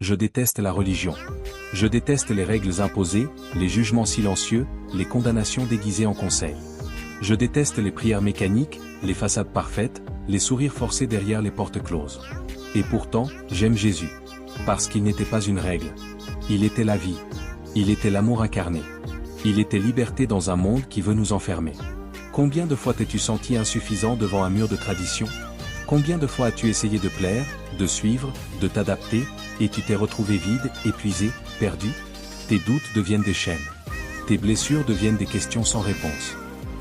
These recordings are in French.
Je déteste la religion. Je déteste les règles imposées, les jugements silencieux, les condamnations déguisées en conseils. Je déteste les prières mécaniques, les façades parfaites, les sourires forcés derrière les portes closes. Et pourtant, j'aime Jésus. Parce qu'il n'était pas une règle. Il était la vie. Il était l'amour incarné. Il était liberté dans un monde qui veut nous enfermer. Combien de fois t'es-tu senti insuffisant devant un mur de tradition? Combien de fois as-tu essayé de plaire, de suivre, de t'adapter, et tu t'es retrouvé vide, épuisé, perdu? Tes doutes deviennent des chaînes. Tes blessures deviennent des questions sans réponse.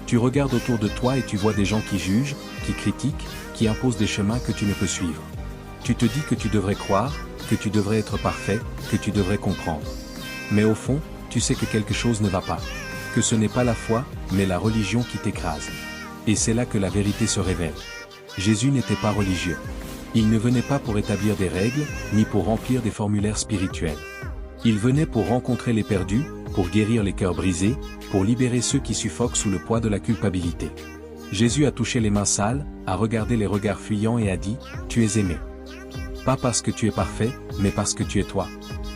Tu regardes autour de toi et tu vois des gens qui jugent, qui critiquent, qui imposent des chemins que tu ne peux suivre. Tu te dis que tu devrais croire, que tu devrais être parfait, que tu devrais comprendre. Mais au fond, tu sais que quelque chose ne va pas. Que ce n'est pas la foi, mais la religion qui t'écrase. Et c'est là que la vérité se révèle. Jésus n'était pas religieux. Il ne venait pas pour établir des règles, ni pour remplir des formulaires spirituels. Il venait pour rencontrer les perdus, pour guérir les cœurs brisés, pour libérer ceux qui suffoquent sous le poids de la culpabilité. Jésus a touché les mains sales, a regardé les regards fuyants et a dit, « Tu es aimé. » Pas parce que tu es parfait, mais parce que tu es toi.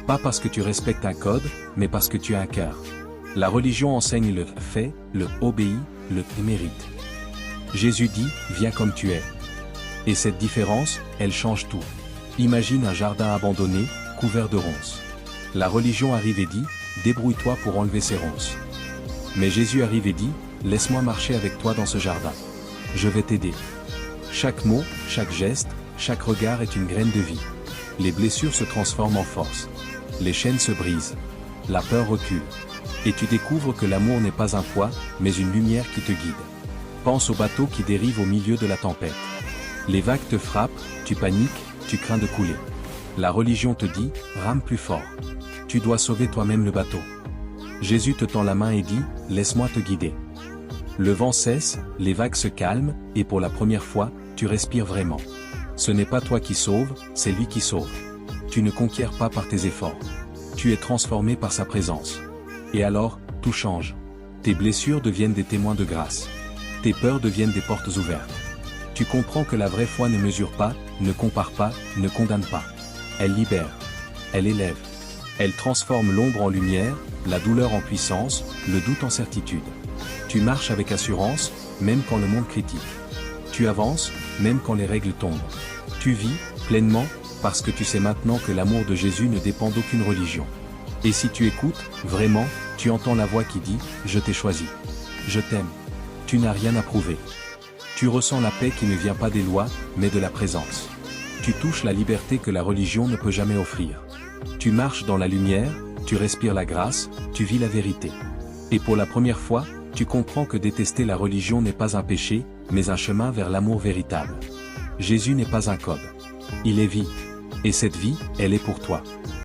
Pas parce que tu respectes un code, mais parce que tu as un cœur. La religion enseigne le fait, le obéit, le mérite. Jésus dit, viens comme tu es. Et cette différence, elle change tout. Imagine un jardin abandonné, couvert de ronces. La religion arrive et dit, débrouille-toi pour enlever ces ronces. Mais Jésus arrive et dit, laisse-moi marcher avec toi dans ce jardin. Je vais t'aider. Chaque mot, chaque geste, chaque regard est une graine de vie. Les blessures se transforment en force. Les chaînes se brisent. La peur recule. Et tu découvres que l'amour n'est pas un poids, mais une lumière qui te guide. Pense au bateau qui dérive au milieu de la tempête. Les vagues te frappent, tu paniques, tu crains de couler. La religion te dit, rame plus fort. Tu dois sauver toi-même le bateau. Jésus te tend la main et dit, laisse-moi te guider. Le vent cesse, les vagues se calment, et pour la première fois, tu respires vraiment. Ce n'est pas toi qui sauves, c'est lui qui sauve. Tu ne conquiers pas par tes efforts. Tu es transformé par sa présence. Et alors, tout change. Tes blessures deviennent des témoins de grâce. Tes peurs deviennent des portes ouvertes. Tu comprends que la vraie foi ne mesure pas, ne compare pas, ne condamne pas. Elle libère. Elle élève. Elle transforme l'ombre en lumière, la douleur en puissance, le doute en certitude. Tu marches avec assurance, même quand le monde critique. Tu avances, même quand les règles tombent. Tu vis, pleinement, parce que tu sais maintenant que l'amour de Jésus ne dépend d'aucune religion. Et si tu écoutes, vraiment, tu entends la voix qui dit, je t'ai choisi. Je t'aime. Tu n'as rien à prouver. Tu ressens la paix qui ne vient pas des lois, mais de la présence. Tu touches la liberté que la religion ne peut jamais offrir. Tu marches dans la lumière, tu respires la grâce, tu vis la vérité. Et pour la première fois, tu comprends que détester la religion n'est pas un péché, mais un chemin vers l'amour véritable. Jésus n'est pas un code. Il est vie. Et cette vie, elle est pour toi.